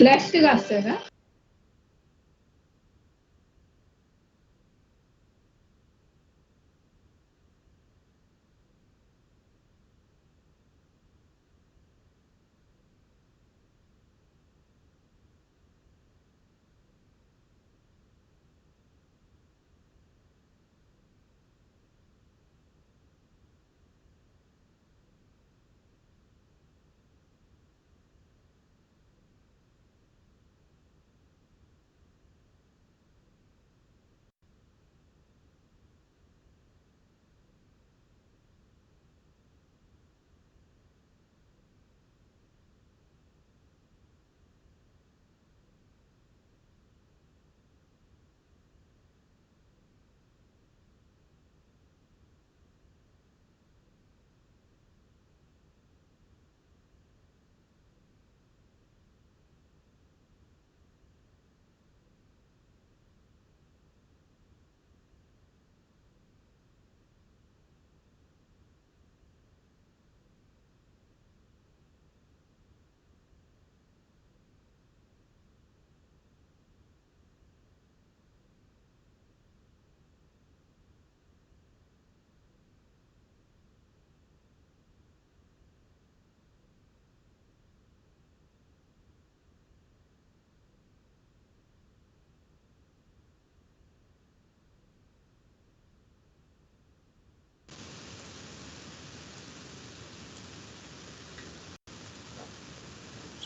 Plastic వస్తుందా?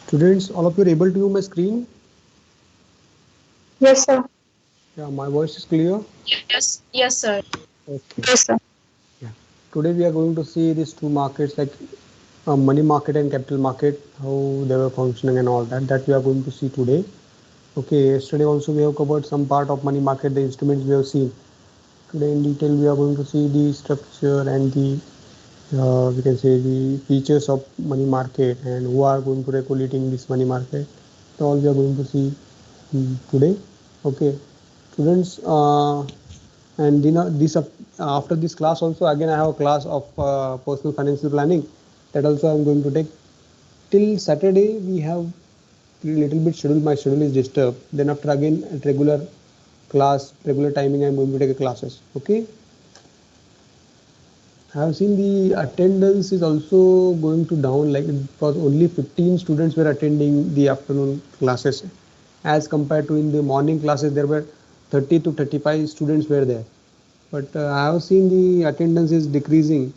Students, all of you are able to view my screen? Yes, sir. Yeah, my voice is clear? Yes, sir. Okay. Yes, sir. Yeah. Today we are going to see these two markets like money market and capital market, how they were functioning and all that. That we are going to see today. Okay. Yesterday also we have covered some part of money market, the instruments we have seen. Today in detail we are going to see the structure and the we can say the features of money market and who are going to regulating this money market. So all we are going to see today. Okay, students, and this after this class also again I have a class of personal financial planning, that also I am going to take. Till Saturday we have little bit schedule. My schedule is disturbed. Then after again at regular class, regular timing, I am going to take classes. Okay. I have seen the attendance is also going to down, like because only 15 students were attending the afternoon classes, as compared to in the morning classes there were 30 to 35 students were there. But I have seen the attendance is decreasing.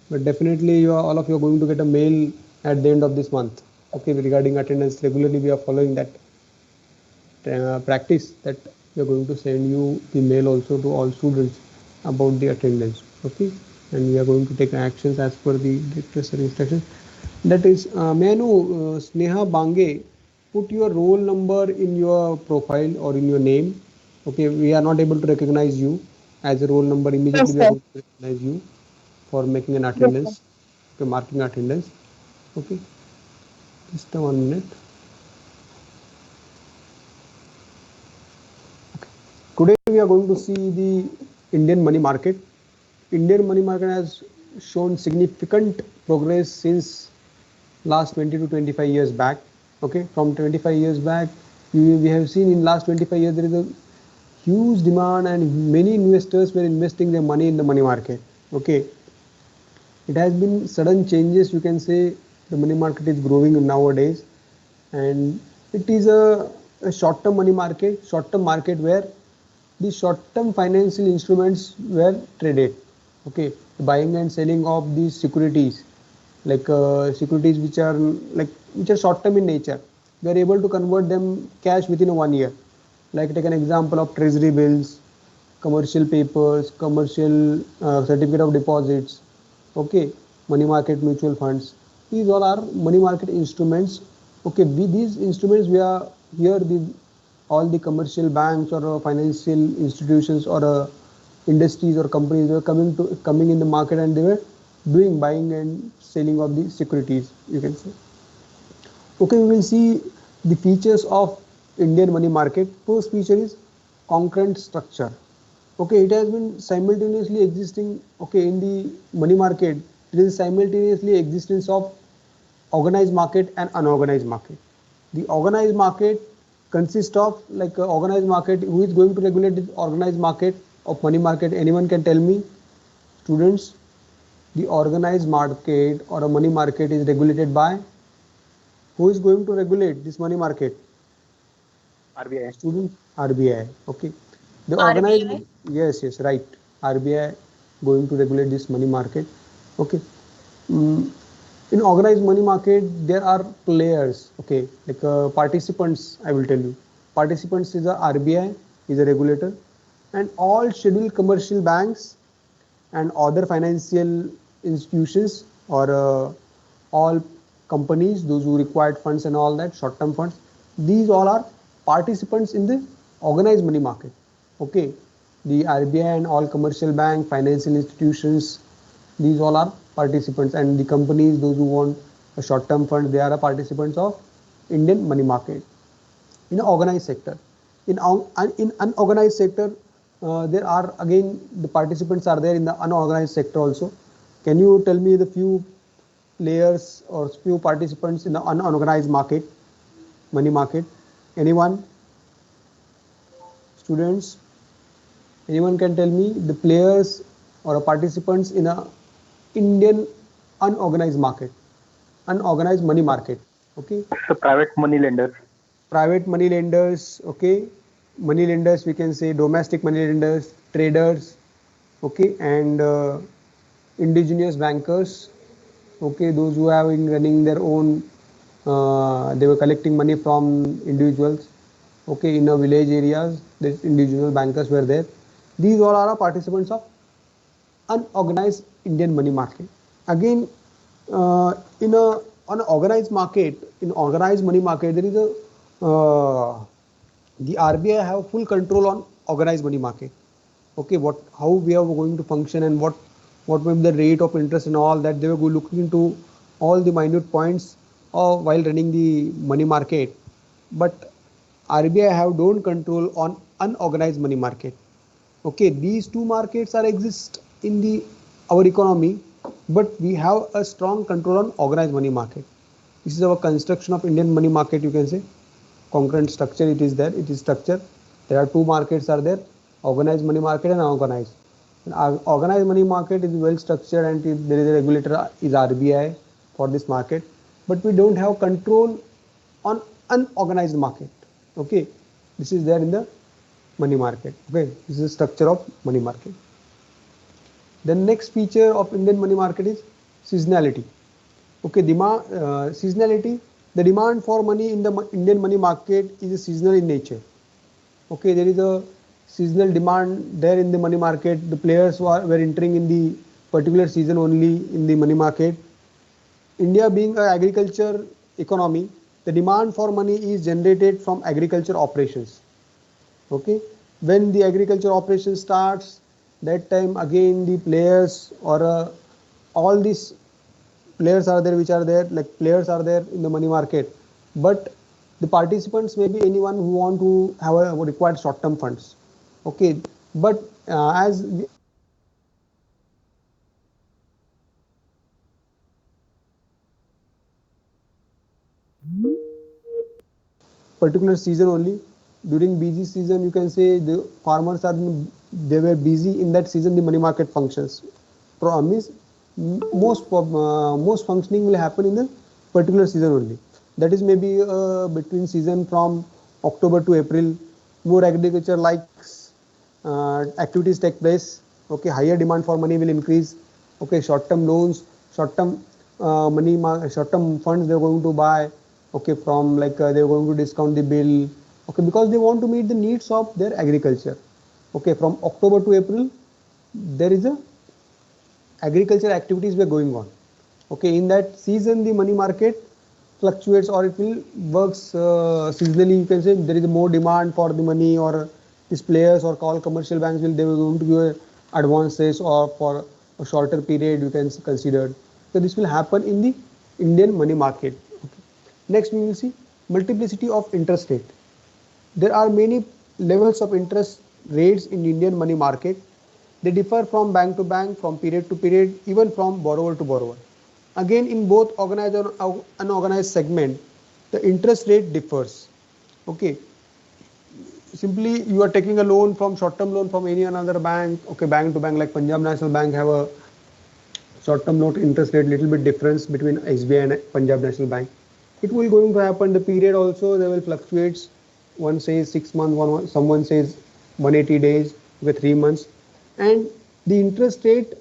But definitely all of you are going to get a mail at the end of this month. Okay, regarding attendance, regularly we are following that practice, that we are going to send you the mail also to all students about the attendance. Okay, and we are going to take actions as per the director's instructions. That is, may I know, Sneha Bange, put your roll number in your profile or in your name. Okay, we are not able to recognize you as a roll number. Immediately Yes, we are sir. going to recognize you for making an Yes, sir. attendance. Okay, marking attendance. Okay, just 1 minute. Today we are going to see the Indian money market. Indian money market has shown significant progress since last 20 to 25 years back. Okay, from 25 years back, we have seen in last 25 years there is a huge demand and many investors were investing their money in the money market. Okay, it has been sudden changes. You can say the money market is growing nowadays, and it is a short-term money market, short-term market where the short-term financial instruments were traded. Okay, buying and selling of these securities, like securities which are short-term in nature, we are able to convert them cash within 1 year. Like take an example of treasury bills, commercial papers, commercial certificate of deposits. Okay, money market mutual funds. These all are money market instruments. Okay, these instruments we are here the all the commercial banks or financial institutions or industries or companies were coming in the market, and they were doing buying and selling of the securities, you can say. Okay, we will see the features of Indian money market. First feature is concurrent structure. Okay, it has been simultaneously existing. Okay, in the money market, it is simultaneously existence of organized market and unorganized market. The organized market consists of like organized market. Who is going to regulate the organized market of money market? Anyone can tell me, students? The organized market or a money market is regulated by, who is going to regulate this money market? RBI. Student, RBI. Okay. The organized, RBI. yes, right. RBI going to regulate this money market. Okay. Mm, in organized money market, there are players. Okay, like participants. I will tell you. Participants is a RBI, is a regulator, and all scheduled commercial banks and other financial institutions or all companies, those who required funds and all that, short-term funds, these all are participants in the organized money market. Okay, the RBI and all commercial bank, financial institutions, these all are participants, and the companies, those who want a short-term fund, they are a participants of Indian money market. In an organized sector, in unorganized sector, there are again the participants are there in the unorganized sector also. Can you tell me the few players or few participants in the unorganized market, money market? Anyone? Students? Anyone can tell me the players or participants in a Indian unorganized market, unorganized money market? Okay. So private money lenders. Private money lenders, okay, money lenders, we can say domestic money lenders, traders, okay, and indigenous bankers, okay, those who have been running their own, they were collecting money from individuals, okay, in a village areas, the individual bankers were there. These all are participants of unorganized Indian money market. Again, in a on an organized market, in organized money market, there is a the RBI have full control on organized money market. Okay, what how we are going to function and what will be the rate of interest and all that, they will looking into all the minute points while running the money market. But RBI have don't control on unorganized money market. Okay, these two markets are exist in the our economy, but we have a strong control on organized money market. This is our construction of Indian money market, you can say. Concurrent structure, it is there, it is structure. There are two markets are there, organized money market and unorganized. Organized money market is well structured, and there is a regulator is RBI for this market, but we don't have control on unorganized market. Okay, this is there in the money market. Okay, this is the structure of money market. The next feature of Indian money market is seasonality. Okay, seasonality, the demand for money in the Indian money market is seasonal in nature. Okay, there is a seasonal demand there in the money market. The players were entering in the particular season only in the money market. India being an agriculture economy, the demand for money is generated from agriculture operations. Okay, when the agriculture operation starts, that time again the players or all these players are there, which are there, like players are there in the money market, but the participants may be anyone who want to have a required short-term funds. Okay, but as particular season only, during busy season, you can say the farmers are they were busy in that season, the money market functions. Means most functioning will happen in the particular season only. That is maybe between season from October to April. More agriculture like activities take place. Okay, higher demand for money will increase. Okay, short-term loans, short-term short-term funds they're going to buy. Okay, from like they're going to discount the bill. Okay, because they want to meet the needs of their agriculture. Okay, from October to April, there is a agriculture activities were going on. Okay, in that season the money market fluctuates, or it will works seasonally. You can say there is more demand for the money, or these players or call commercial banks will they were going to give advances or for a shorter period you can consider. So this will happen in the Indian money market. Okay. Next we will see multiplicity of interest rate. There are many levels of interest rates in Indian money market. They differ from bank to bank, from period to period, even from borrower to borrower. Again, in both organized and unorganized segment, the interest rate differs. Okay, simply you are taking a loan from short-term loan from any another bank. Okay, bank to bank, like Punjab National Bank have a short-term note interest rate little bit difference between SBI and Punjab National Bank. It will going to happen. The period also they will fluctuates. One says 6 months, someone says 180 days, okay, 3 months, and the interest rate,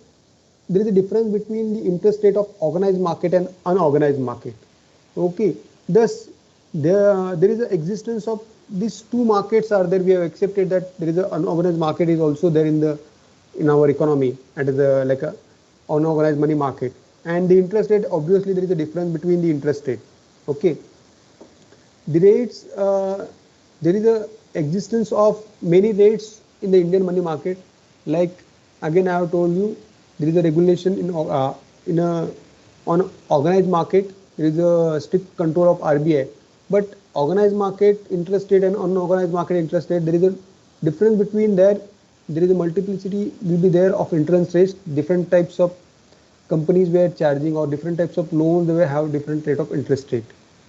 there is a difference between the interest rate of organized market and unorganized market. Okay, thus there is an existence of these two markets are there. We have accepted that there is an unorganized market is also there in our economy, and is a like a unorganized money market. And the interest rate, obviously there is a difference between the interest rate. Okay, the rates, there is a existence of many rates in the Indian money market. Like again I have told you, there is a regulation in a on organized market. There is a strict control of RBI, but organized market interest rate and unorganized market interest rate, there is a difference between there. There is a multiplicity will be there of interest rates. Different types of companies were charging, or different types of loans they will have different rate of interest rate.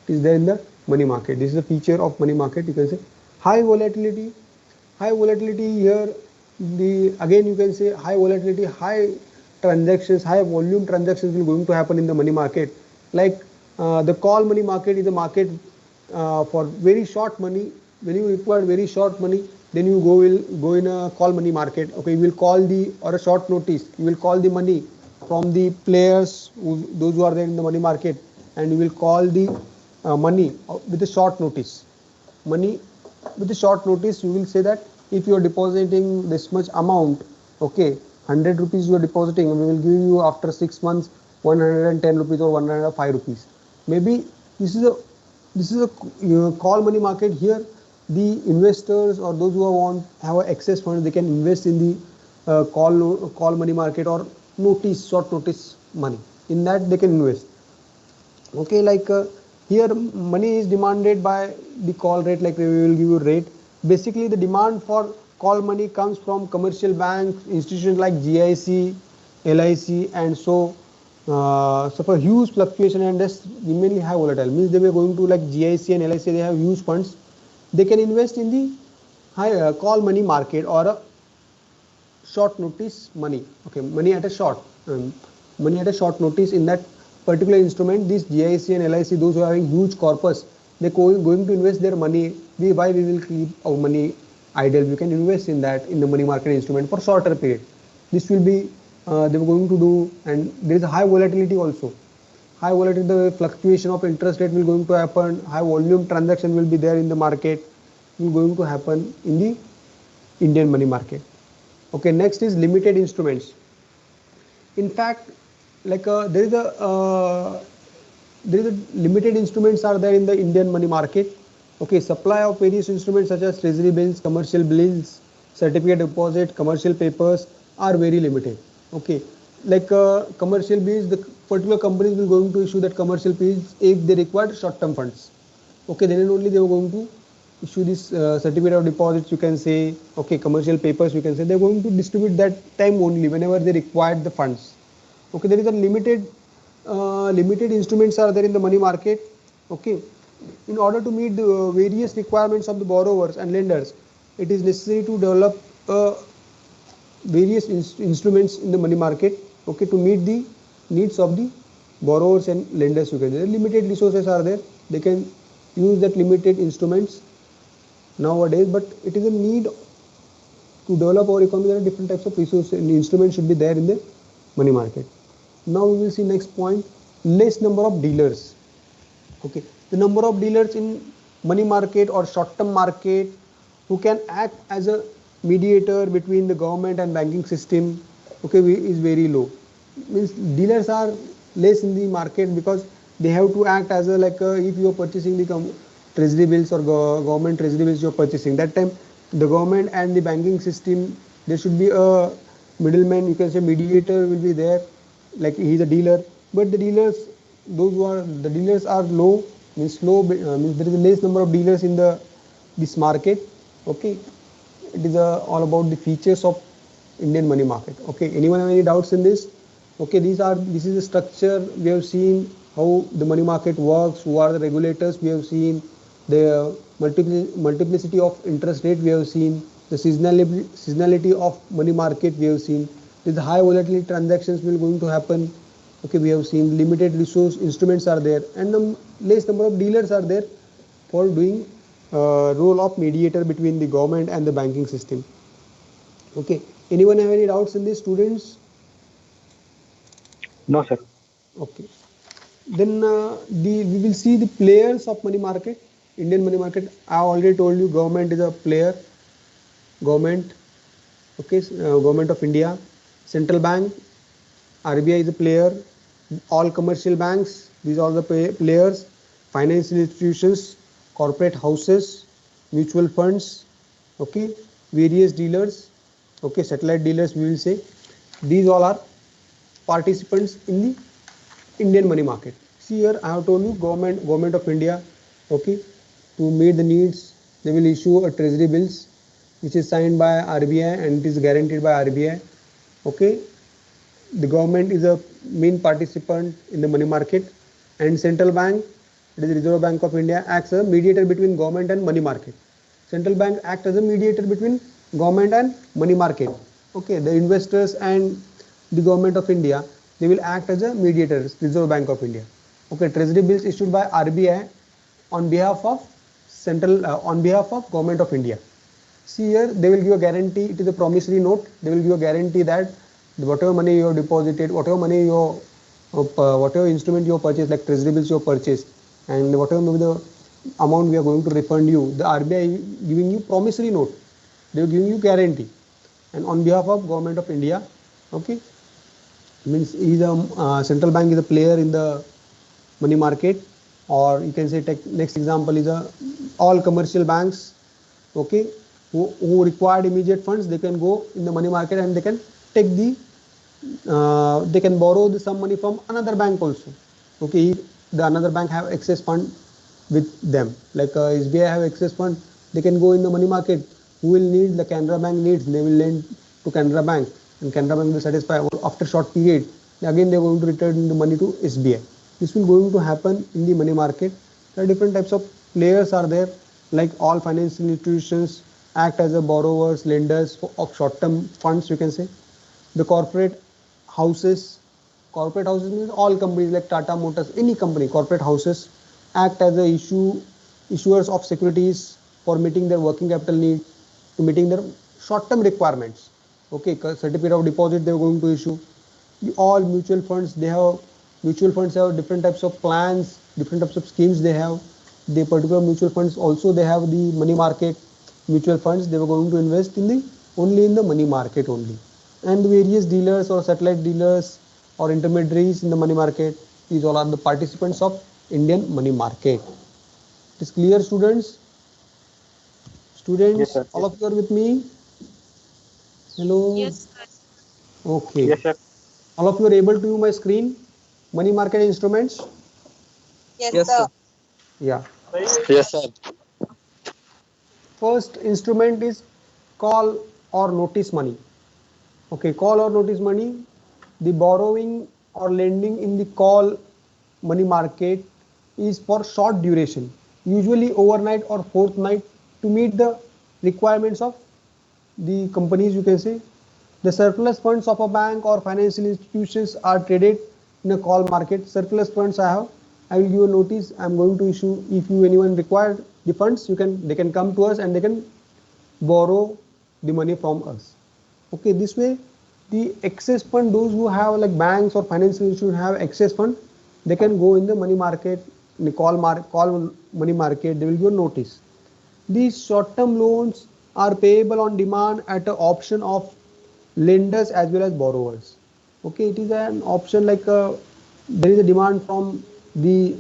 It is there in the money market. This is a feature of money market. You can say high volatility. High volatility here, the again you can say high volatility, high transactions, high volume transactions will going to happen in the money market. Like the call money market is a market for very short money. When you require very short money, then you will go in a call money market. Okay, you will call the, or a short notice, you will call the money from the players those who are there in the money market, and you will call the money with a short notice. Money with a short notice, you will say that if you are depositing this much amount, okay, 100 rupees you are depositing, we will give you after 6 months 110 rupees or 105 rupees. Maybe this is a call money market. Here the investors or those who want have excess funds, they can invest in the call money market or notice, short notice money. In that they can invest. Okay, like here money is demanded by the call rate, like we will give you rate. Basically the demand for call money comes from commercial banks, institutions like GIC, LIC, and so suffer huge fluctuation and thus remain high volatile. Means they were going to, like GIC and LIC, they have huge funds. They can invest in the high call money market or a short notice money. Okay, money at a short notice in that particular instrument. These GIC and LIC, those who are having huge corpus, they going to invest their money. Why we will keep our money idle? We can invest in that in the money market instrument for shorter period. This will be they were going to do, and there is a high volatility also. High volatility, the fluctuation of interest rate will going to happen. High volume transaction will be there in the market. Will going to happen in the Indian money market. Okay, next is limited instruments. In fact, like there is a limited instruments are there in the Indian money market. Okay, supply of various instruments such as treasury bills, commercial bills, certificate deposit, commercial papers are very limited. Okay, like commercial bills, the particular companies will going to issue that commercial bills if they require short-term funds. Okay, then only they were going to issue this certificate of deposits, you can say. Okay, commercial papers, you can say. They're going to distribute that time only whenever they required the funds. Okay, there is a limited instruments are there in the money market. Okay, in order to meet the various requirements of the borrowers and lenders, it is necessary to develop various instruments in the money market. Okay, to meet the needs of the borrowers and lenders. You can say limited resources are there. They can use that limited instruments nowadays, but it is a need to develop our economy. There are different types of resources and instruments should be there in the money market. Now we will see next point, less number of dealers. Okay, the number of dealers in money market or short-term market who can act as a mediator between the government and banking system, okay, is very low. Means dealers are less in the market because they have to act as a, like if you are purchasing the treasury bills or government treasury bills you are purchasing, that time the government and the banking system, there should be a middleman, you can say mediator will be there, like he is a dealer. But the dealers, those who are the dealers are low, means means there is a less number of dealers in this market. Okay, it is all about the features of Indian money market. Okay, anyone have any doubts in this? Okay, this is the structure we have seen how the money market works, who are the regulators. We have seen the multiplicity of interest rate. We have seen the seasonality of money market. We have seen with high volatility transactions will going to happen. Okay, we have seen limited resource instruments are there, and the less number of dealers are there for doing role of mediator between the government and the banking system. Okay, anyone have any doubts in this, students? No, sir. Okay, then we will see the players of money market. Indian money market, I already told you government is a player. Government, okay, government of India, central bank, RBI is a player, all commercial banks, these are the players, financial institutions, corporate houses, mutual funds, okay, various dealers, okay, satellite dealers we will say. These all are participants in the Indian money market. See here, I have told you government of India, okay, to meet the needs, they will issue a treasury bills which is signed by RBI and it is guaranteed by RBI. Okay, the government is a main participant in the money market, and central bank, it is the Reserve Bank of India, acts as a mediator between government and money market. Central bank acts as a mediator between government and money market. Okay, the investors and the government of India, they will act as a mediators, Reserve Bank of India. Okay, treasury bills issued by RBI on behalf of government of India. See here, they will give a guarantee. It is a promissory note. They will give a guarantee that whatever money you have deposited, whatever instrument you have purchased, like treasury bills you have purchased, and whatever maybe the amount we are going to refund you, the RBI giving you promissory note. They are giving you guarantee, and on behalf of government of India, okay, means is a central bank is a player in the money market, or you can say next example is all commercial banks, okay, who required immediate funds, they can go in the money market and they can take they can borrow some money from another bank also. Okay, if the another bank have excess fund with them, like SBI have excess fund, they can go in the money market. Who will need, the Canara Bank needs, they will lend to Canara Bank, and Canara Bank will satisfy after short period. Again, they are going to return the money to SBI. This will going to happen in the money market. There are different types of players are there, like all financial institutions act as a borrowers, lenders of short-term funds, you can say. The corporate houses means all companies like Tata Motors, any company, corporate houses act as a issuers of securities for meeting their working capital need, to meeting their short-term requirements. Okay, certificate of deposit they are going to issue. All mutual funds, mutual funds have different types of plans, different types of schemes they have. The particular mutual funds also they have the money market mutual funds, they were going to invest in only in the money market only. And the various dealers or satellite dealers or intermediaries in the money market, these all are the participants of Indian money market. It is clear, students? Yes, sir. All of you are with me? Hello? Yes, sir. Okay. Yes, sir. All of you are able to view my screen? Money market instruments? Yes, sir. Yeah. Yes, sir. First instrument is call or notice money. Okay, call or notice money. The borrowing or lending in the call money market is for short duration, usually overnight or fortnight, to meet the requirements of the companies, you can say. The surplus funds of a bank or financial institutions are traded in a call market. Surplus funds I will give a notice. I am going to issue. If anyone require the funds, they can come to us and they can borrow the money from us. Okay, this way the excess fund, those who have like banks or financial institutions have excess fund, they can go in the money market, in the call money market. They will give a notice. These short-term loans are payable on demand at the option of lenders as well as borrowers. Okay, it is an option like there is a demand from the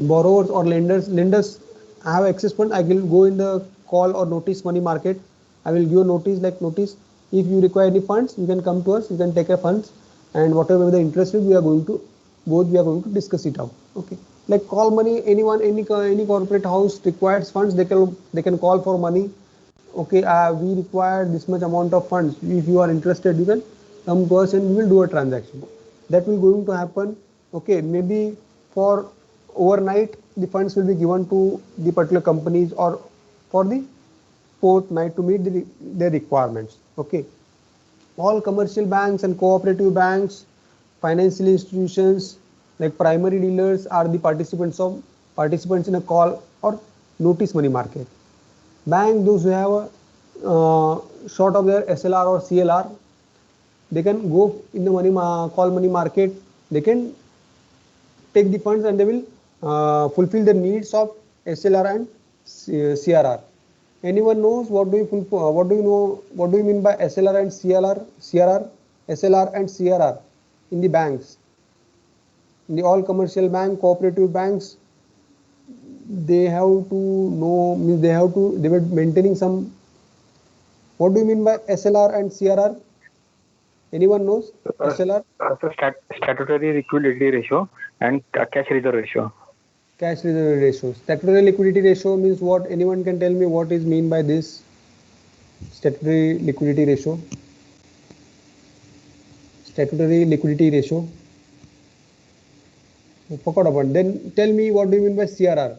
borrowers or lenders. Lenders have excess fund, I will go in the call or notice money market. I will give a notice, like notice, if you require any funds, you can come to us, you can take a funds, and whatever the interest rate we are going to discuss it out. Okay, like call money, anyone, any corporate house requires funds, they can call for money. Okay, we require this much amount of funds. If you are interested, you can come to us and we will do a transaction. That will going to happen. Okay, maybe for overnight, the funds will be given to the particular companies or for the fortnight to meet their requirements. Okay. All commercial banks and cooperative banks, financial institutions like primary dealers are the participants in a call or notice money market. Bank, those who have a short of their SLR or CLR, they can go in the call money market. They can take the funds and they will fulfill the needs of SLR and CRR. Anyone knows what do you mean by SLR and CRR, SLR and CRR in the banks? In the all commercial bank, cooperative banks, they have to know, means they were maintaining some. What do you mean by SLR and CRR? Anyone knows SLR? Statutory liquidity ratio and cash reserve ratio. Cash reserve ratio. Statutory liquidity ratio means what? Anyone can tell me what is mean by this? Statutory liquidity ratio. Statutory liquidity ratio. Forgot about. Then tell me what do you mean by CRR?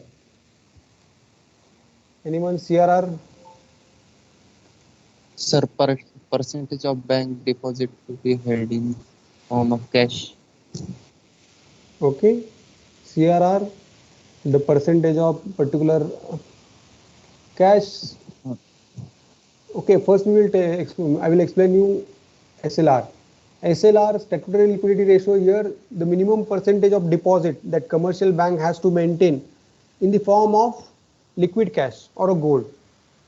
Anyone CRR? Sir, percentage of bank deposit to be held in form of cash. Okay. CRR, the percentage of particular cash. Okay, first we will I will explain you SLR. SLR, statutory liquidity ratio, here the minimum percentage of deposit that commercial bank has to maintain in the form of liquid cash or a gold,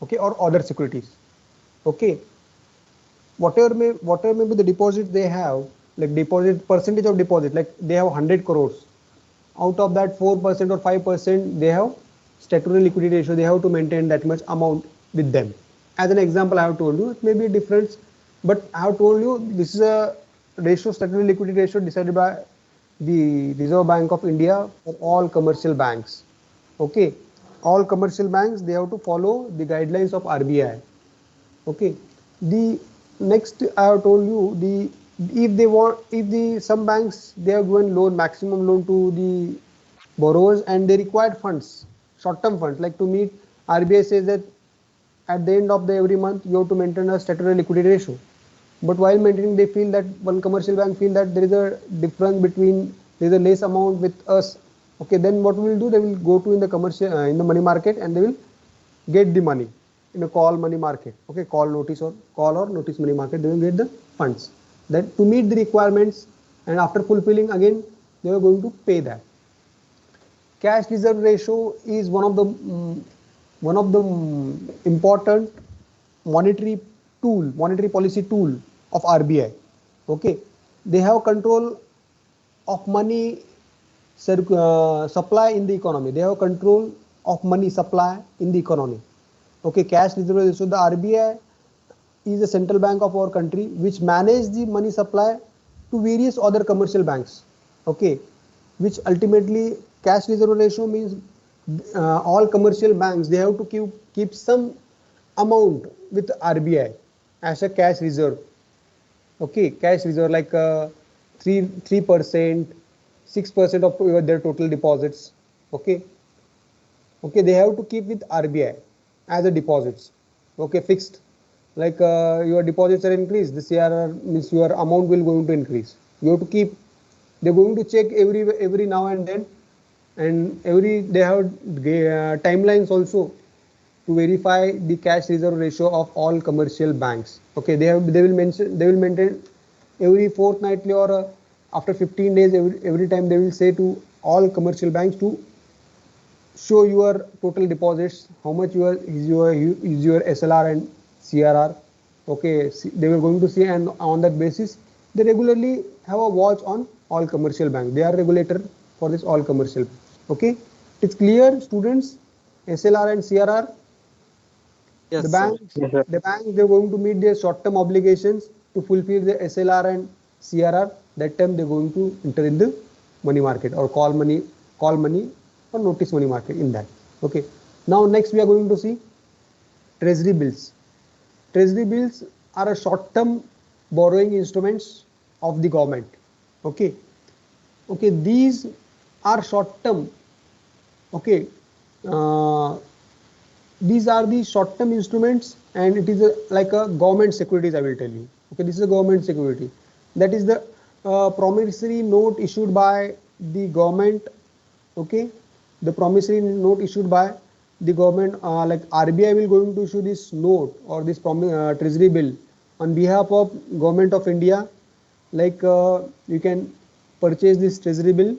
okay, or other securities. Okay, whatever may be the deposit they have, like deposit percentage of deposit, like they have 100 crores, out of that 4% or 5% they have statutory liquidity ratio, they have to maintain that much amount with them. As an example, I have told you, it may be a difference, but I have told you this is a ratio, statutory liquidity ratio decided by the Reserve Bank of India for all commercial banks. Okay, all commercial banks, they have to follow the guidelines of RBI. Okay, the next I have told you, some banks, they have given loan, maximum loan to the borrowers, and they required funds, short-term funds, like to meet, RBI says that at the end of every month you have to maintain a statutory liquidity ratio. But while maintaining, they feel that one commercial bank feel that there is a difference between, there is a less amount with us. Okay, then what we will do, they will go to in the commercial in the money market and they will get the money in a call money market. Okay, call or notice money market, they will get the funds. Then to meet the requirements, and after fulfilling again, they are going to pay that. Cash reserve ratio is one of the important monetary policy tool of RBI. Okay, they have control of money supply in the economy. They have control of money supply in the economy. Okay, cash reserve ratio. So the RBI is a central bank of our country which manage the money supply to various other commercial banks. Okay, which ultimately cash reserve ratio means all commercial banks, they have to keep some amount with RBI as a cash reserve. Okay, cash reserve like 3%, 6% of their total deposits. Okay, they have to keep with RBI as a deposits. Okay, fixed, like your deposits are increased, the CRR means your amount will going to increase. You have to keep, they're going to check every now and then, and they have timelines also to verify the cash reserve ratio of all commercial banks. Okay, they will maintain every fortnightly or after 15 days, every time they will say to all commercial banks to show your total deposits, how much is your SLR and CRR. Okay, they were going to see, and on that basis they regularly have a watch on all commercial banks. They are regulator for this all commercial. Okay, it's clear, students, SLR and CRR. Yes, the banks, they're going to meet their short-term obligations to fulfill the SLR and CRR. That time they're going to enter in the money market or call money or notice money market in that. Okay, now next we are going to see treasury bills. Treasury bills are a short-term borrowing instruments of the government. Okay, these are short term. Okay, these are the short term instruments, and it is like a government securities, I will tell you. Okay, this is a government security. That is the promissory note issued by the government. Okay, the promissory note issued by the government, like RBI will going to issue this note or this treasury bill on behalf of government of India. Like you can purchase this treasury bill.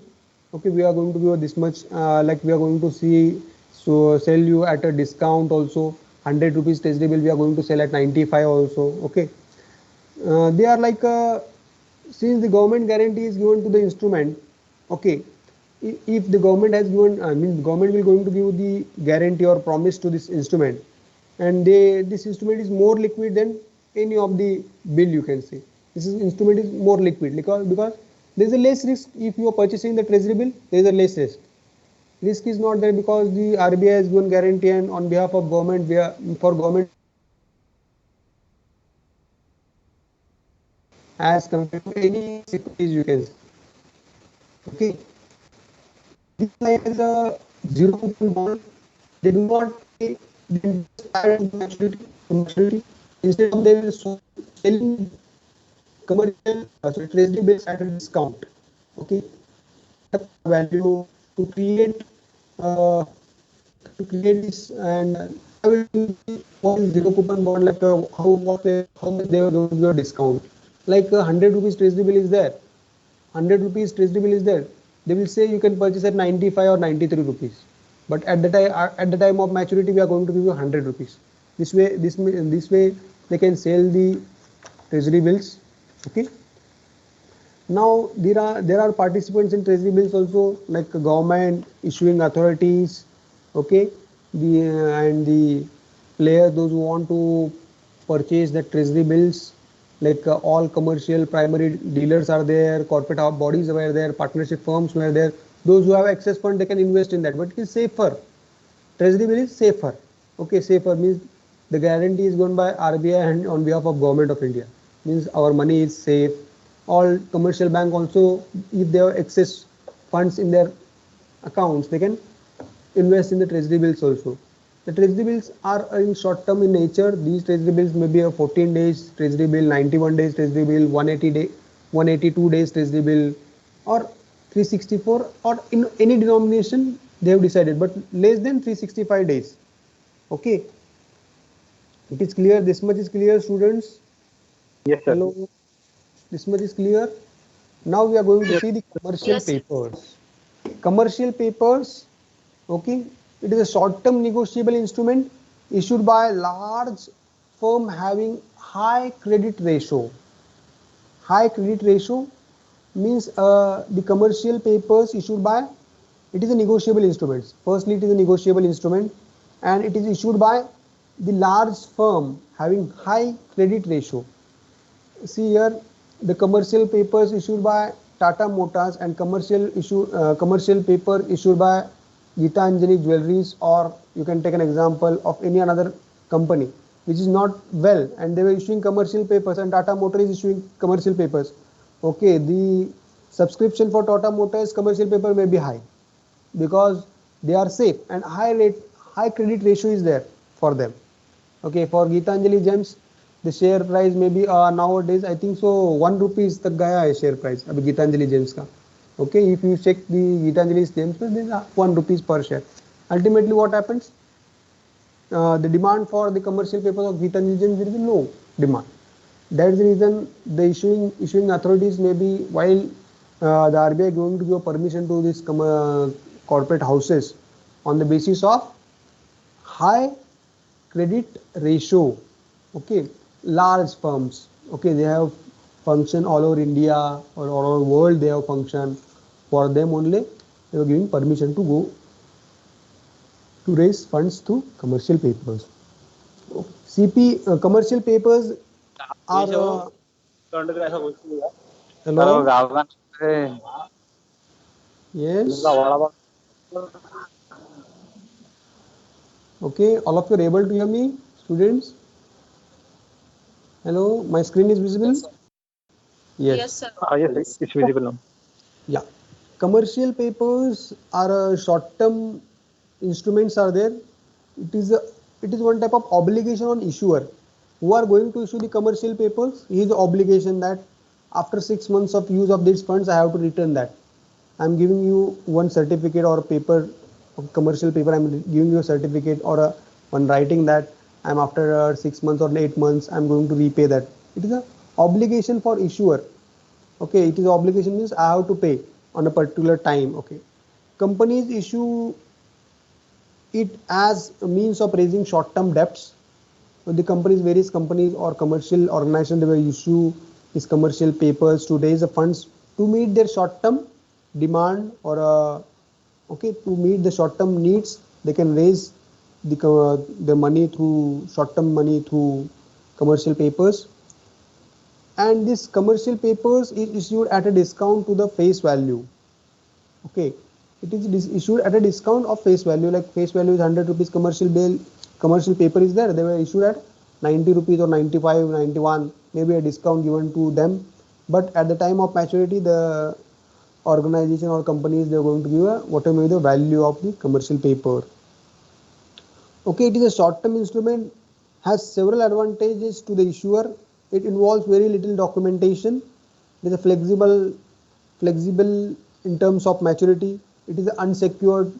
Okay, we are going to give this much, like we are going to see, so sell you at a discount also. 100 rupees treasury bill we are going to sell at 95 also. Okay, they are like since the government guarantee is given to the instrument. Okay, if the government has given, I mean government will going to give the guarantee or promise to this instrument, and this instrument is more liquid than any of the bill, you can say. This instrument is more liquid because there is a less risk. If you are purchasing the treasury bill, there is a less risk is not there, because the RBI has given guarantee, and on behalf of government, for government, as compared to any securities, you can say. Okay, this like is a zero coupon bond. They do not pay the interest prior to maturity. Instead of they will selling commercial, so treasury bills at a discount. Okay, value to create uh, this, and I will what is zero coupon bond, like how much they are going to give a discount. Like 100 rupees treasury bill is there, 100 rupees treasury bill is there, they will say you can purchase at 95 or 93 rupees, but at the time of maturity we are going to give you 100 rupees. This way they can sell the treasury bills. Okay, now there are participants in treasury bills also, like government, issuing authorities. Okay, and the players, those who want to purchase the treasury bills, like all commercial primary dealers are there, corporate bodies were there, partnership firms were there. Those who have excess fund, they can invest in that, but it is safer. Treasury bill is safer. Okay, safer means the guarantee is given by RBI and on behalf of government of India, means our money is safe. All commercial bank also, if they have excess funds in their accounts, they can invest in the treasury bills also. The treasury bills are in short term in nature. These treasury bills may be a 14 days treasury bill, 91 days treasury bill, 182 days treasury bill, or 364, or in any denomination they have decided, but less than 365 days. Okay, it is clear, this much is clear, students? Yes, sir. Hello, this much is clear. Now we are going to see the commercial papers. Commercial papers, okay, it is a short-term negotiable instrument issued by a large firm having high credit ratio. High credit ratio means the commercial papers issued by, it is a negotiable instrument. Firstly, it is a negotiable instrument, and it is issued by the large firm having high credit ratio. See here, the commercial papers issued by Tata Motors and commercial paper issued by Gitanjali Jewelries, or you can take an example of any another company which is not well, and they were issuing commercial papers, and Tata Motors is issuing commercial papers. Okay, the subscription for Tata Motors commercial paper may be high because they are safe, and high credit ratio is there for them. Okay, for Gitanjali Gems, the share price may be nowadays I think so 1 rupees तक गया है share price अभी Gitanjali Gems का. Okay, if you check the Gitanjali Gems, there is 1 rupees per share. Ultimately, what happens? The demand for the commercial papers of Gitanjali Gems, there is no demand. That is the reason the issuing authorities may be, while the RBI going to give permission to this corporate houses on the basis of high credit ratio. Okay, large firms. Okay, they have function all over India or all over world. They have function. For them only, they were giving permission to go to raise funds through commercial papers. CP commercial papers are. Hello. Yes. Okay, all of you are able to hear me, students? Hello, my screen is visible? Yes, sir. Yes, it's visible now. Yeah. Commercial papers are a short-term instruments are there. It is one type of obligation on issuer who are going to issue the commercial papers. He is the obligation that after 6 months of use of these funds, I have to return that. I'm giving you one certificate or a paper, of commercial paper. I'm giving you a certificate or a one writing that I'm after 6 months or 8 months, I'm going to repay that. It is a obligation for issuer. Okay, it is obligation means I have to pay on a particular time. Okay, companies issue it as a means of raising short-term debts. So the companies, various companies or commercial organizations, they will issue these commercial papers to raise the funds to meet their short-term demand or okay, to meet the short-term needs. They can raise the money through short-term money through commercial papers, and this commercial papers is issued at a discount to the face value. Okay, it is issued at a discount of face value, like face value is 100 rupees, commercial paper is there, they were issued at 90 rupees or 95, 91, maybe a discount given to them, but at the time of maturity the organization or companies, they are going to give a whatever may be the value of the commercial paper. Okay, it is a short-term instrument, has several advantages to the issuer. It involves very little documentation. It is a flexible in terms of maturity. It is unsecured.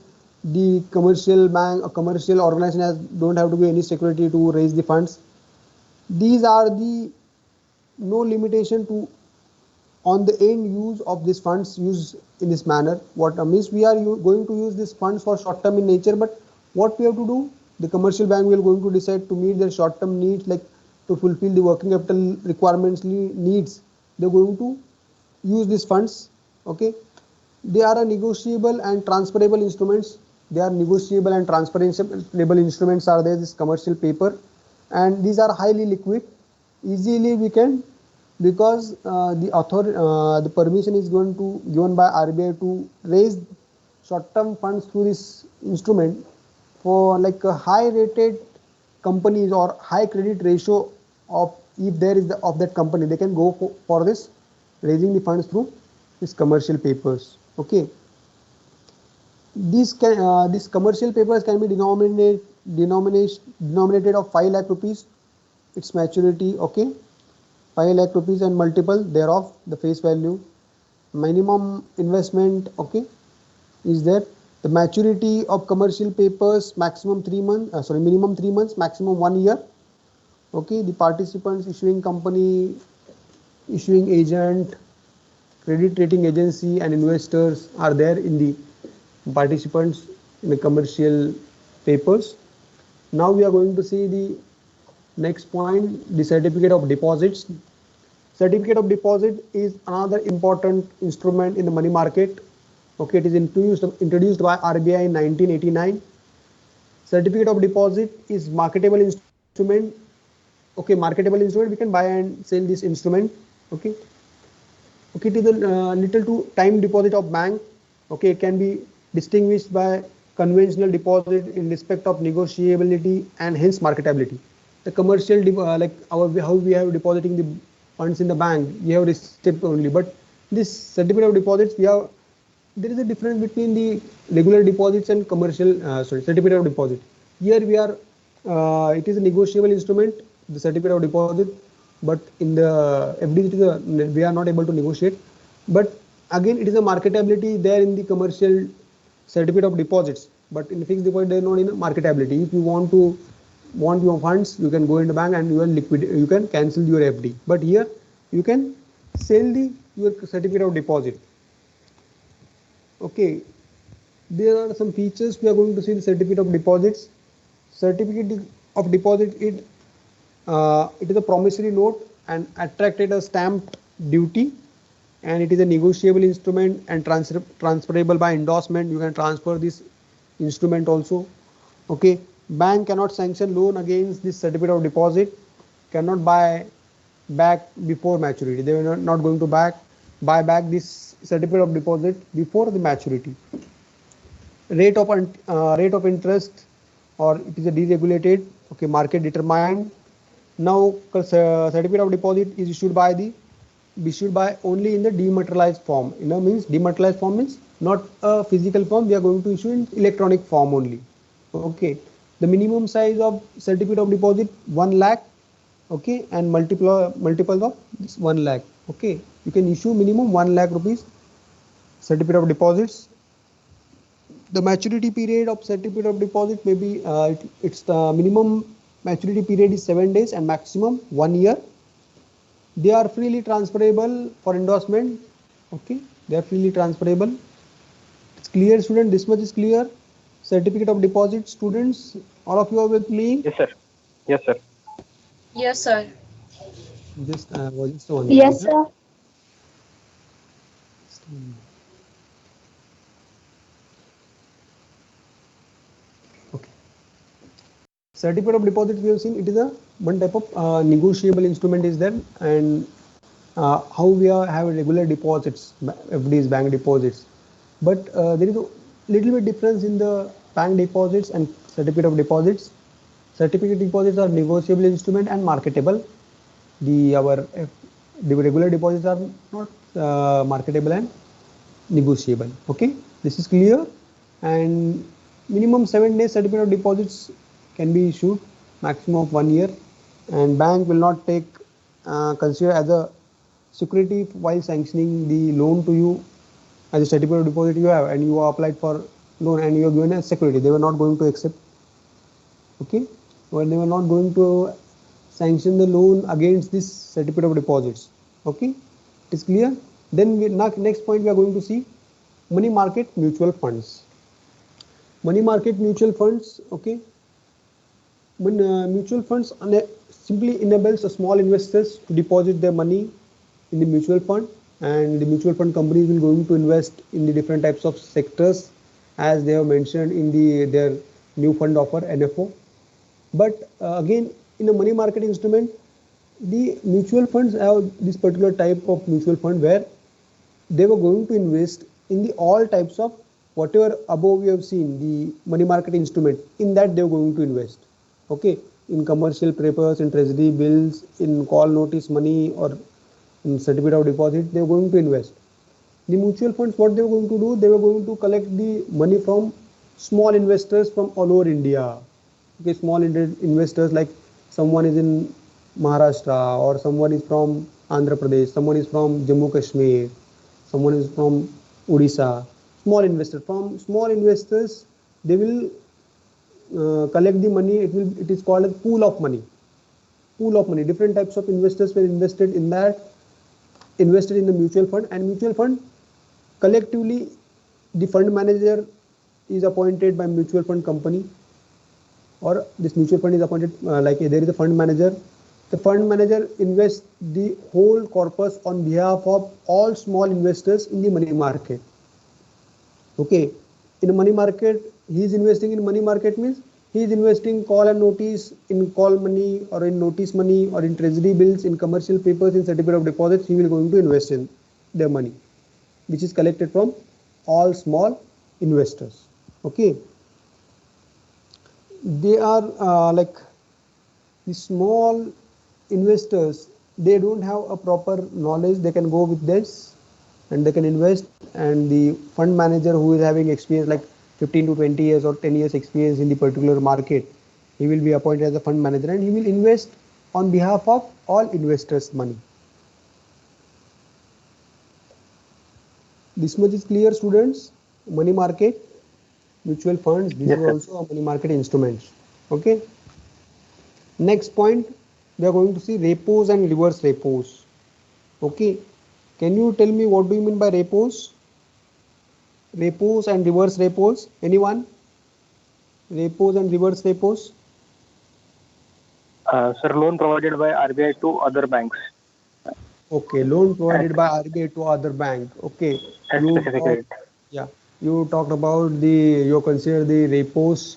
The commercial bank or commercial organization don't have to give any security to raise the funds. These are the no limitation to on the end use of these funds used in this manner. What means we are going to use these funds for short term in nature, but what we have to do, the commercial bank will going to decide to meet their short term needs, like to fulfill the working capital requirements needs. They're going to use these funds. Okay, they are a negotiable and transferable instruments. They are negotiable and transferable instruments are there, this commercial paper, and these are highly liquid. Easily we can, because the permission is going to given by RBI to raise short-term funds through this instrument for like a high rated companies or high credit ratio of, if there is of that company, they can go for this raising the funds through these commercial papers. Okay, these commercial papers can be denominated of 5 lakh rupees its maturity. Okay, 5 lakh rupees and multiple thereof the face value. Minimum investment, okay, is there. The maturity of commercial papers maximum 3 months, minimum 3 months, maximum 1 year. Okay, the participants, issuing company, issuing agent, credit rating agency and investors are there in the participants in the commercial papers. Now we are going to see the next point, the certificate of deposits. Certificate of deposit is another important instrument in the money market. Okay, it is introduced by RBI in 1989. Certificate of deposit is marketable instrument. Okay, marketable instrument, we can buy and sell this instrument. Okay, okay, it is a little to time deposit of bank. Okay, it can be distinguished by conventional deposit in respect of negotiability and hence marketability. The commercial like how we have depositing the funds in the bank, we have this step only, but this certificate of deposits, we have, there is a difference between the regular deposits and commercial certificate of deposit. Here we are it is a negotiable instrument, the certificate of deposit, but in the FD it is we are not able to negotiate, but again it is a marketability there in the commercial certificate of deposits, but in fixed deposit there is no marketability. If you want your funds, you can go in the bank and you can cancel your FD, but here you can sell your certificate of deposit. Okay, there are some features we are going to see the certificate of deposits. Certificate of deposit, it is a promissory note and attracted a stamp duty, and it is a negotiable instrument and transferable by endorsement. You can transfer this instrument also. Okay, bank cannot sanction loan against this certificate of deposit, cannot buy back before maturity. They are not going to buy back this certificate of deposit before the maturity. Rate of interest, or it is a deregulated, okay, market determined. Now certificate of deposit is issued by only in the dematerialized form. Means dematerialized form means not a physical form. We are going to issue in electronic form only. Okay. The minimum size of certificate of deposit 1 lakh. Okay, and multiples of this 1 lakh. Okay, you can issue minimum 1 lakh rupees certificate of deposits. The maturity period of certificate of deposit may be it's the minimum maturity period is 7 days and maximum 1 year. They are freely transferable for endorsement. Okay, they are freely transferable. It's clear, student. This much is clear. Certificate of deposit, students. All of you are with me. Yes, sir. Yes, sir. Yes, sir. Just just one Yes, minute. sir. Okay. Certificate of deposit we have seen it is a one type of negotiable instrument is there, and how we have regular deposits, FDs, bank deposits, but there is a little bit difference in the bank deposits and certificate of deposits. Certificate deposits are negotiable instrument and marketable. The regular deposits are not marketable and negotiable. Okay, this is clear. And minimum 7 days certificate of deposits can be issued, maximum of 1 year, and bank will not take consider as a security while sanctioning the loan to you. As a certificate of deposit you have and you are applied for loan and you are given as security, they were not going to accept. Okay, well, they were not going to sanction the loan against this certificate of deposits. Okay, it is clear. Then next point we are going to see money market mutual funds. Money market mutual funds. Okay, when mutual funds simply enables a small investors to deposit their money in the mutual fund, and the mutual fund companies will going to invest in the different types of sectors as they have mentioned in their new fund offer NFO. But again, in a money market instrument, the mutual funds have this particular type of mutual fund where they were going to invest in the all types of whatever above we have seen the money market instrument, in that they were going to invest. Okay, in commercial papers, in treasury bills, in call notice money, or in certificate of deposit, they were going to invest. The mutual funds, what they were going to do, they were going to collect the money from small investors from all over India. Okay, small investors like someone is in Maharashtra, or someone is from Andhra Pradesh, someone is from Jammu Kashmir, someone is from Odisha. Small investors, from small investors, they will collect the money. It is called a pool of money. Pool of money. Different types of investors were invested in the mutual fund, and mutual fund collectively, the fund manager is appointed by mutual fund company, or this mutual fund is appointed like there is a fund manager. The fund manager invests the whole corpus on behalf of all small investors in the money market. Okay, in a money market, he is investing in money market means he is investing call and notice, in call money or in notice money or in treasury bills, in commercial papers, in certificate of deposits. He will going to invest in their money, which is collected from all small investors. Okay, they are like the small investors, they don't have a proper knowledge. They can go with this and they can invest, and the fund manager who is having experience like 15 to 20 years or 10 years experience in the particular market, he will be appointed as a fund manager and he will invest on behalf of all investors money. This much is clear, students. Money market mutual funds, these Yes, are sir. also money market instruments. Okay, next point we are going to see repos and reverse repos. Okay, can you tell me what do you mean by repos? Repos and reverse repos, anyone? Repos and reverse repos. Sir, loan provided by RBI to other banks Okay, loan at, provided by RBI to other bank. Okay, at you specific talk, rate. yeah, you talked about you consider the repos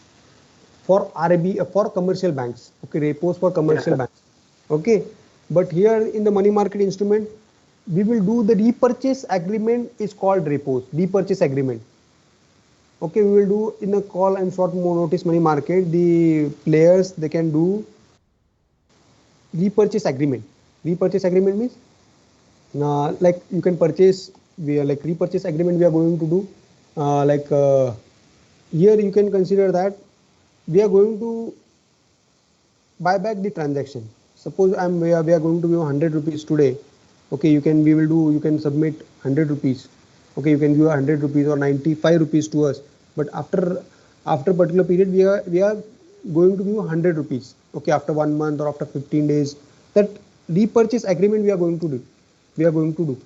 for RB for commercial banks. Okay, repos for Yes, commercial sir. banks. Okay, but here in the money market instrument, we will do the repurchase agreement is called repos. Repurchase agreement. Okay, we will do in a call and short notice money market. The players they can do repurchase agreement. Repurchase agreement means like you can purchase. We are like repurchase agreement. We are going to do. here you can consider that we are going to buy back the transaction. Suppose we are going to give 100 rupees today. Okay, you can submit 100 rupees. Okay, you can give 100 rupees or 95 rupees to us. But after particular period, we are going to give 100 rupees. Okay, after 1 month or after 15 days, that repurchase agreement we are going to do. We are going to do.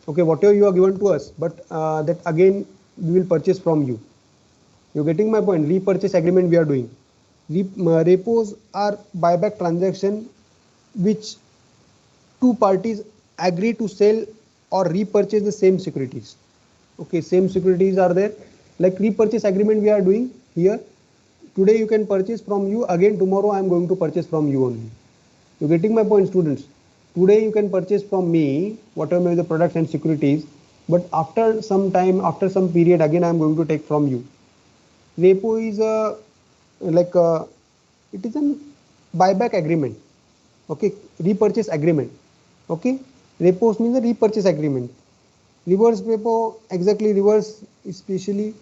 Okay, whatever you are given to us, but that again we will purchase from you. You're getting my point. Repurchase agreement we are doing. Repos are buyback transaction which two parties agree to sell or repurchase the same securities. Okay, same securities are there. Like repurchase agreement we are doing here. Today you can purchase from you. Again tomorrow I am going to purchase from you only. You're getting my point, students. Today you can purchase from me whatever may be the products and securities, but after some time, after some period, again I am going to take from you. Repo is it is a buyback agreement. Okay, repurchase agreement. Okay, repos means a repurchase agreement. Reverse repo, exactly reverse, especially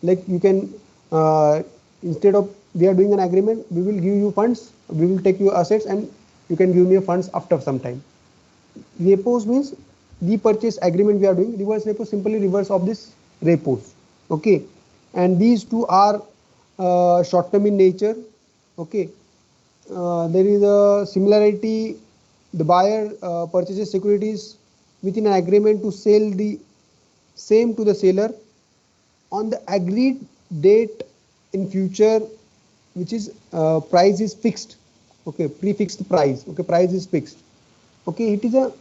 like you can instead of we are doing an agreement, we will give you funds, we will take your assets and you can give me funds after some time. Repos means repurchase agreement we are doing. Reverse repo simply reverse of this repos. Okay, and these two are short term in nature. Okay, there is a similarity. The buyer purchases securities within an agreement to sell the same to the seller on the agreed date in future, which is price is fixed. Okay, prefixed price. Okay, price is fixed. Okay, it is a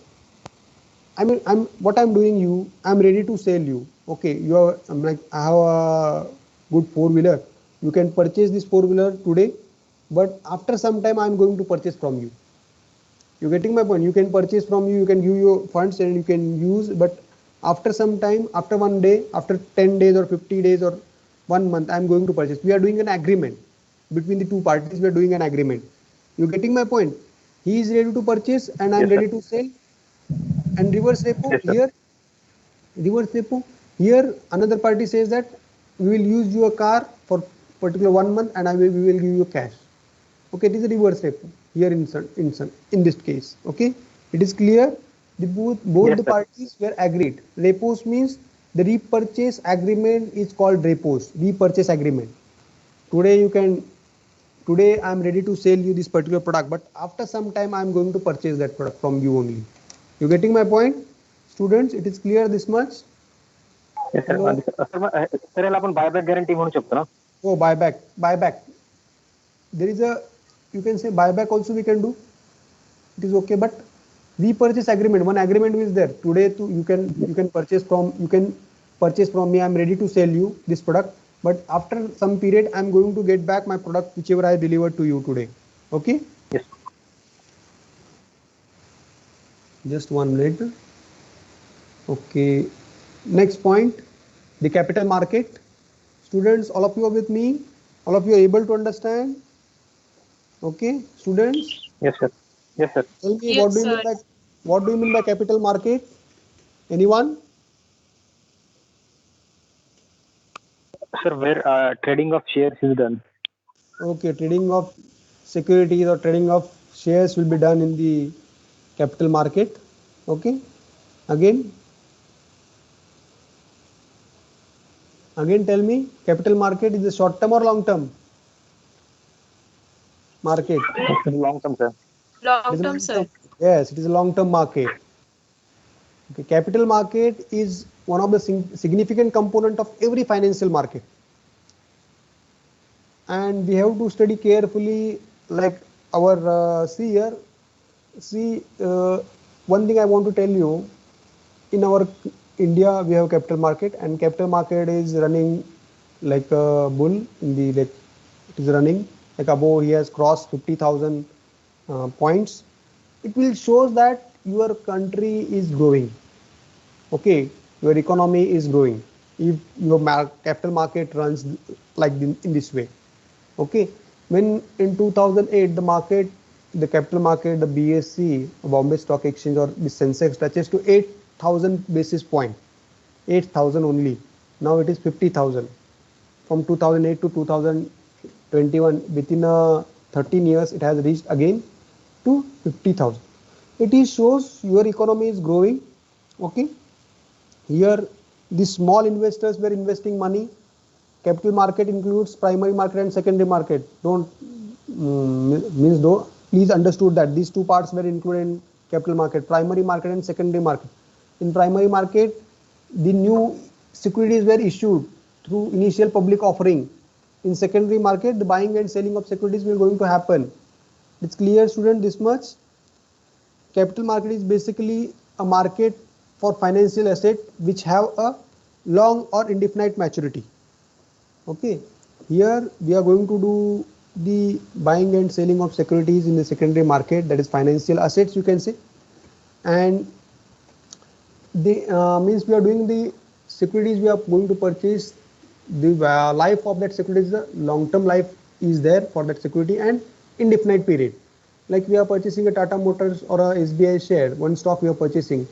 what I'm doing you, I'm ready to sell you. Okay, you are I have a good four-wheeler. You can purchase this four-wheeler today, but after some time I'm going to purchase from you. You're getting my point. You can purchase from you, you can give your funds and you can use, but after some time, after one day, after 10 days or 50 days or 1 month, I'm going to purchase. We are doing an agreement between the two parties. We are doing an agreement. You're getting my point. He is ready to purchase and I'm ready to sell. And reverse repo here another party says that we will use your car for particular 1 month and we will give you cash. Okay, it is a reverse repo here in this case. Okay, it is clear. Both the parties were agreed. Repos means the repurchase agreement is called repos, repurchase agreement. Today I am ready to sell you this particular product, but after some time I am going to purchase that product from you only. You getting my point, students? It is clear this much? Yes, sir. Sir, याला आपण buyback guarantee म्हणू शकतो ना? Oh, buyback. There is a, you can say buyback also we can do. It is okay, but repurchase agreement, one agreement is there. Today you can purchase from me. I am ready to sell you this product, but after some period I am going to get back my product whichever I delivered to you today. Okay? Yes. Just 1 minute. Okay. Next point, the capital market. Students, all of you are with me? All of you are able to understand? Okay, students? Yes, sir. Yes, sir. Tell me, Yes, what do you mean by capital market? Anyone? Sir, where trading of shares is done. Okay, trading of securities or trading of shares will be done in the capital market. Okay, again tell me, capital market is a short term or long term market? Long term, sir. Long term, sir. Yes, it is a long term market. Okay, capital market is one of the significant component of every financial market, and we have to study carefully. Like our one thing I want to tell you, in our India we have capital market, and capital market is running like a bull in the, like it is running like above, he has crossed 50,000 points. It will shows that your country is growing. Okay, your economy is growing if your capital market runs like in this way. Okay, when in 2008 the capital market, the BSE, Bombay Stock Exchange, or the Sensex touches to 8,000 basis point, 8,000 only. Now it is 50,000. From 2008 to 2021, within 13 years, it has reached again to 50,000. It is shows your economy is growing. Okay. Here, the small investors were investing money. Capital market includes primary market and secondary market. Don't means though. Please understood that these two parts were included in capital market: primary market and secondary market. In primary market, the new securities were issued through initial public offering. In secondary market, the buying and selling of securities will going to happen. It's clear, student, this much. Capital market is basically a market for financial asset which have a long or indefinite maturity. Okay, here we are going to do the buying and selling of securities in the secondary market, that is financial assets, you can say. And the means we are doing the securities we are going to purchase, the life of that security is the long-term life is there for that security and indefinite period. Like we are purchasing a Tata Motors or a SBI share, one stock we are purchasing.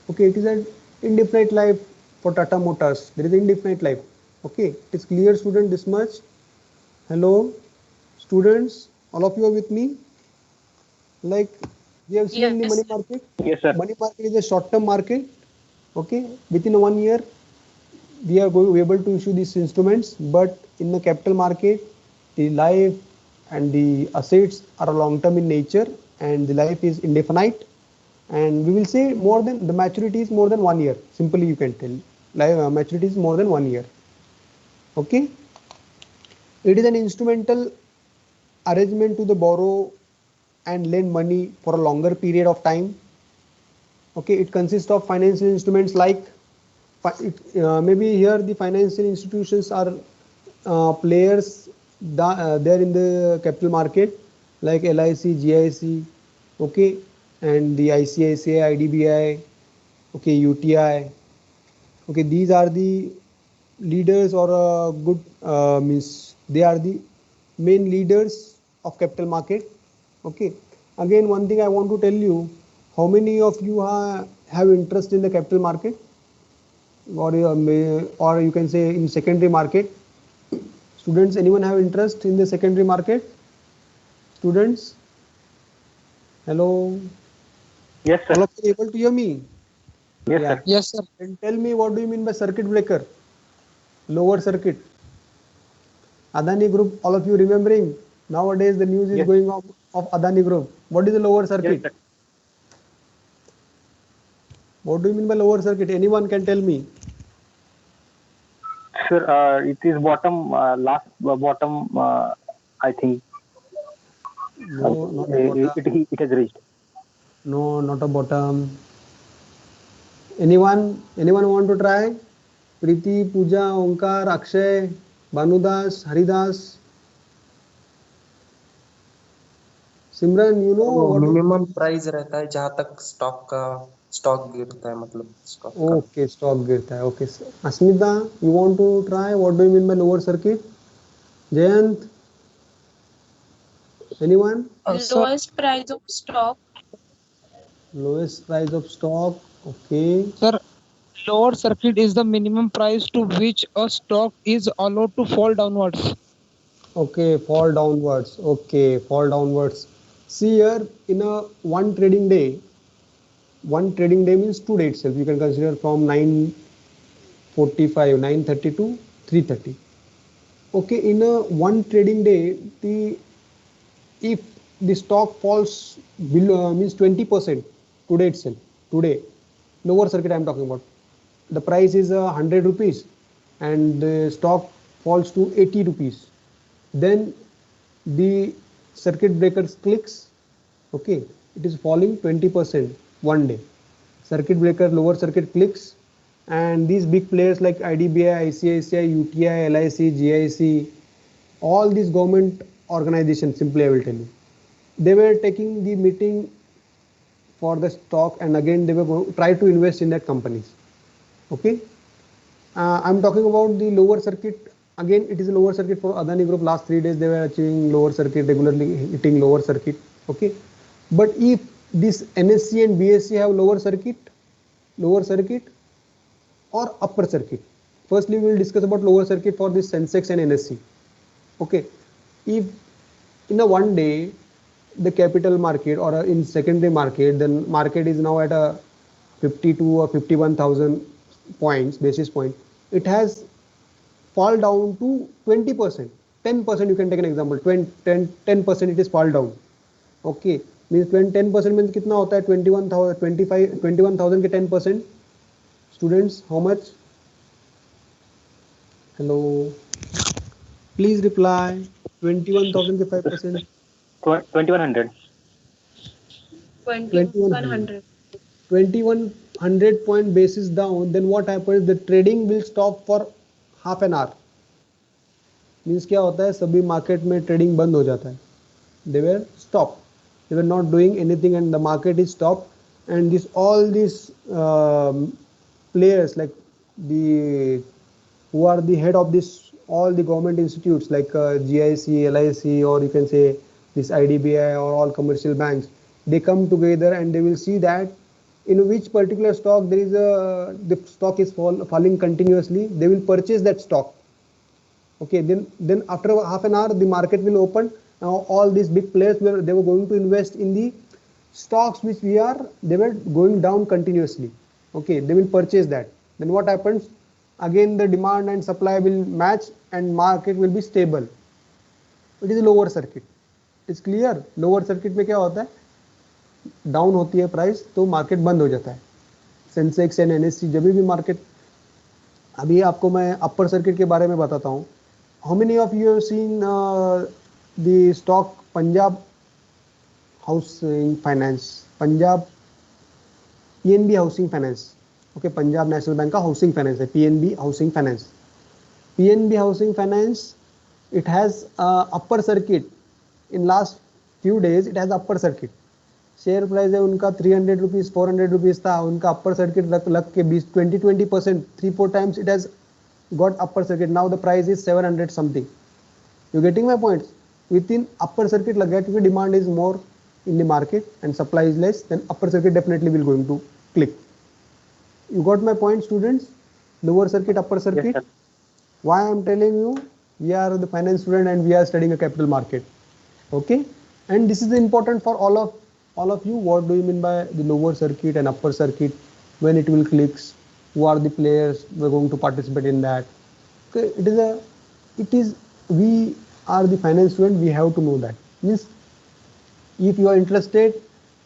Okay, it is an indefinite life for Tata Motors. There is indefinite life. Okay, it's clear, student, this much. Hello, students, all of you are with me? Like we have seen the Yes. money market. Yes, sir. Money market is a short-term market. Okay, within 1 year, we are going to be able to issue these instruments, but in the capital market, the life and the assets are long-term in nature, and the life is indefinite. And we will say more than the maturity is more than 1 year. Simply, you can tell life maturity is more than 1 year. Okay, it is an instrumental arrangement to the borrow and lend money for a longer period of time. Okay, it consists of financial instruments like maybe here the financial institutions are players there in the capital market like LIC, GIC, okay, and the ICICI, IDBI, okay, UTI. Okay, these are the leaders or good means they are the main leaders of capital market. Okay, again one thing I want to tell you, how many of you have interest in the capital market, or you can say in secondary market? Students, anyone have interest in the secondary market? Students, hello, Yes, all sir. of you able to hear me? Yes, Yeah. sir. Yes, sir. And tell me, what do you mean by circuit breaker? Lower circuit. Adani Group, all of you remembering? Nowadays the news is Yes. going on of Adani Group. What is the lower Yes, circuit? sir. What do you mean by lower circuit? Anyone can tell me? Sir, it is bottom, last bottom, I think No, not a bottom. it has reached. No, not a bottom. Anyone want to try? Preeti, Pooja, Onkar, Akshay, Banudas, Haridas, Simran, you know वो what is minimum price रहता है जहां तक stock गिरता है, मतलब stock का। okay, stock गिरता है. Okay, Asmita, you want to try? What do you mean by lower circuit? Jayant, anyone? Sir, Lowest price of stock. Lowest price of stock. Okay. Sir, lower circuit is the minimum price to which a stock is allowed to fall downwards. Okay, fall downwards. Okay, fall downwards. See here, in a one trading day means 2 days itself. You can consider from 9:45, 9:30 to 3:30. Okay, in a one trading day, if the stock falls below means 20% today itself, today, lower circuit I am talking about. The price is 100 rupees and the stock falls to 80 rupees. Then the circuit breaker clicks. Okay, it is falling 20% one day. Circuit breaker, lower circuit clicks, and these big players like IDBI, ICICI, UTI, LIC, GIC, all these government organizations, simply I will tell you, they were taking the meeting for the stock, and again they were going to try to invest in that companies. Okay, I'm talking about the lower circuit. Again, it is a lower circuit for Adani Group. Last 3 days they were achieving lower circuit, regularly hitting lower circuit. Okay, but if this NSE and BSE have lower circuit or upper circuit, Firstly, we will discuss about lower circuit for this Sensex and NSE. Okay, if in a one day the capital market or in secondary market, then market is now at a 52 or 51,000 points, basis point, it has fall down to 20%, 10%. You can take an example, 10% it is fall down. Okay, means 10% means कितना होता है 21,000 25 21,000 के 10%. Students, how much? Hello, please reply. 21,000 के 5%. 2100. 2100. 2100 point basis down, then what happens? The trading will stop for half an hour. Means क्या होता है, सभी market में ट्रेडिंग बंद हो जाता है. They were stopped. They were not doing anything and the market is stopped. And this all these players like the who are the head of this all the government institutes like GIC, LIC, or you can say this IDBI or all commercial banks, they come together and they will see that in which particular stock there is the stock is falling continuously. They will purchase that stock. Okay, then after half an hour the market will open. Now all these big players they were going to invest in the stocks which they were going down continuously. Okay, they will purchase that. Then what happens? Again the demand and supply will match and market will be stable. It is a lower circuit. It's clear. Lower circuit में क्या होता है? Down होती है price तो market बंद हो जाता है. सेंसेक्स एंड एनएससी जब भी मार्केट, अभी आपको मैं अपर सर्किट के बारे में बताता हूँ. How many of you have seen the stock Punjab housing finance, Punjab PNB housing finance. Okay, Punjab national bank का हाउसिंग फाइनेंस है PNB housing finance. PNB housing finance, it has upper circuit. In last few days it has upper circuit. Share price है उनका 300 rupees 400 rupees था, उनका upper circuit लग के 20% 3-4 times it has got upper circuit. Now the price is 700 something. You getting my points? Within upper circuit लग गया क्योंकि demand is more in the market and supply is less, then upper circuit definitely will going to click. You got my point, students? Lower circuit, upper circuit. Yes, Why I am telling you? We are the finance student and we are studying a capital market. Okay, and this is important for all of you. What do you mean by the lower circuit and upper circuit? When it will clicks? Who are the players who are going to participate in that? Okay, we are the finance student. We have to know that. Means if you are interested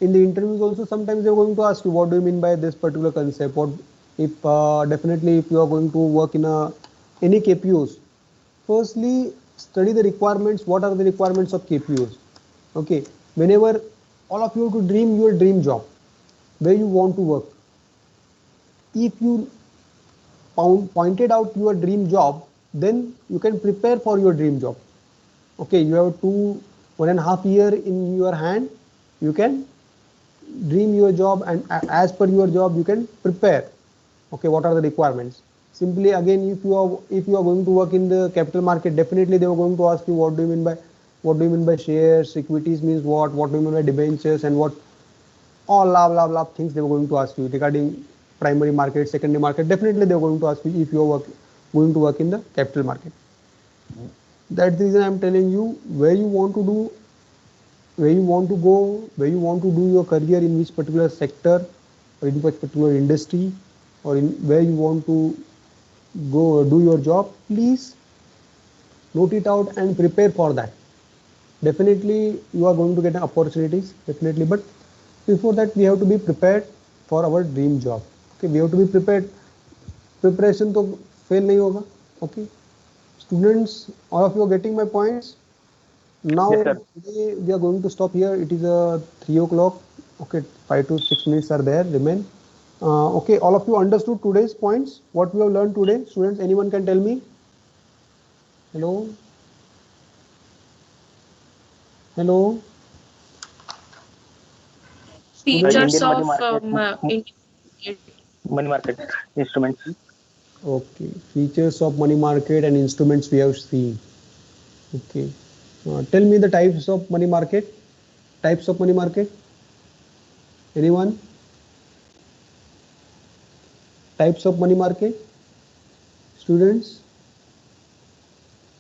in the interviews also, sometimes they are going to ask you what do you mean by this particular concept. What if definitely if you are going to work in any KPOs, firstly study the requirements. What are the requirements of KPOs? Okay, whenever all of you to dream your dream job, where you want to work, if you pointed out your dream job, then you can prepare for your dream job. Okay, you have 1.5 years in your hand, you can dream your job and as per your job you can prepare. Okay, what are the requirements? Simply again, if you are going to work in the capital market, definitely they are going to ask you what do you mean by shares, equities means what do you mean by debentures, and what all blah things they were going to ask you regarding primary market, secondary market. Definitely they are going to ask you if you are going to work in the capital market. That's the reason I am telling you where you want to do, where you want to go, where you want to do your career, in which particular sector or in which particular industry, or in where you want to go do your job. Please note it out and prepare for that. Definitely you are going to get opportunities, definitely, but before that we have to be prepared for our dream job. Okay, we have to be prepared. Preparation to fail nahi hoga. Okay, students, all of you are getting my points. Now Yes, sir. today we are going to stop here. It is 3 o'clock. Okay, 5 to 6 minutes are there remain. Okay, all of you understood today's points, what we have learned today? Students, anyone can tell me? Hello? Hello? Features Indian money of market, money market instruments. Okay, features of money market and instruments we have seen. Okay, tell me the types of money market. Types of money market. Anyone? Types of money market. Students?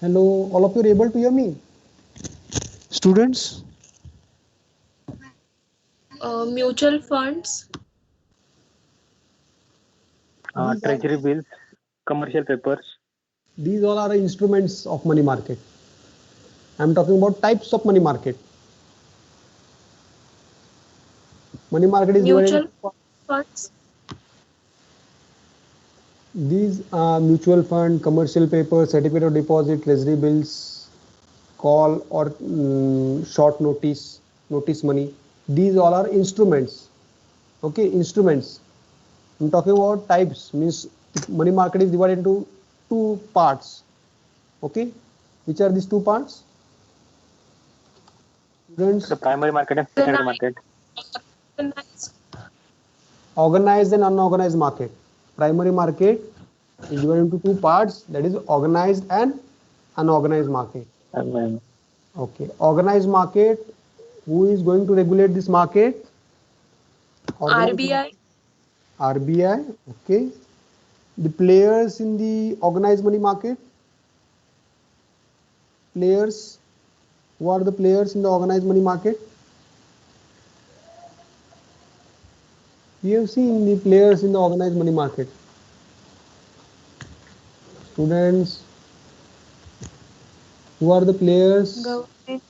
Hello, all of you are able to hear me? Students? Mutual funds, Treasury bills, commercial papers, These all are instruments of money market. I'm talking about types of money market. Money market is divided mutual into funds, these mutual fund, commercial paper, certificate of deposit, treasury bills, call or short notice, notice money. These all are instruments. Okay, instruments. I'm talking about types, means money market is divided into two parts. Okay, which are these two parts? Students, the primary market and secondary market. organized, organized and unorganized market. Primary market is divided into two parts, that is organized and unorganized market. And Okay, organized market, who is going to regulate this market? Organized RBI, RBI. Okay, the players in the organized money market, players, who are the players in the organized money market? We have seen the players in the organized money market. Students, who are the players? government,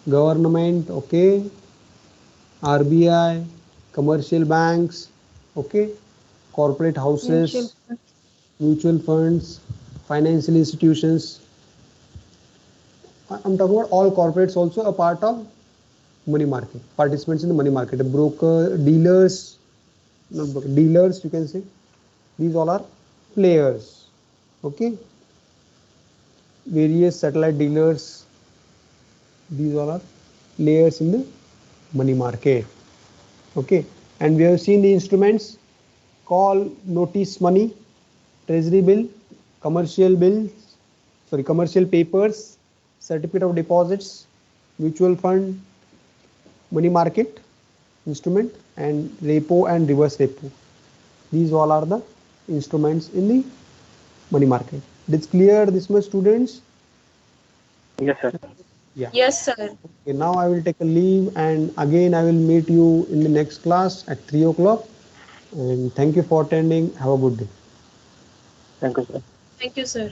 Government, okay, RBI, commercial banks, okay, corporate houses, mutual funds, mutual funds, financial institutions. I'm talking about all corporates also a part of money market, participants in the money market, broker, dealers, not broker, dealers you can say. These all are players, okay. Various satellite dealers, these all are players in the money market, okay. And we have seen the instruments: call, notice money, treasury bill, commercial bills, sorry, commercial papers, certificate of deposits, mutual fund, money market instrument, and repo and reverse repo. These all are the instruments in the money market. It's clear this much, students? yes, sir. Yeah. yes sir. Okay, now I will take a leave, and again I will meet you in the next class at 3 o'clock. And thank you for attending. Have a good day. Thank you, sir. Thank you sir.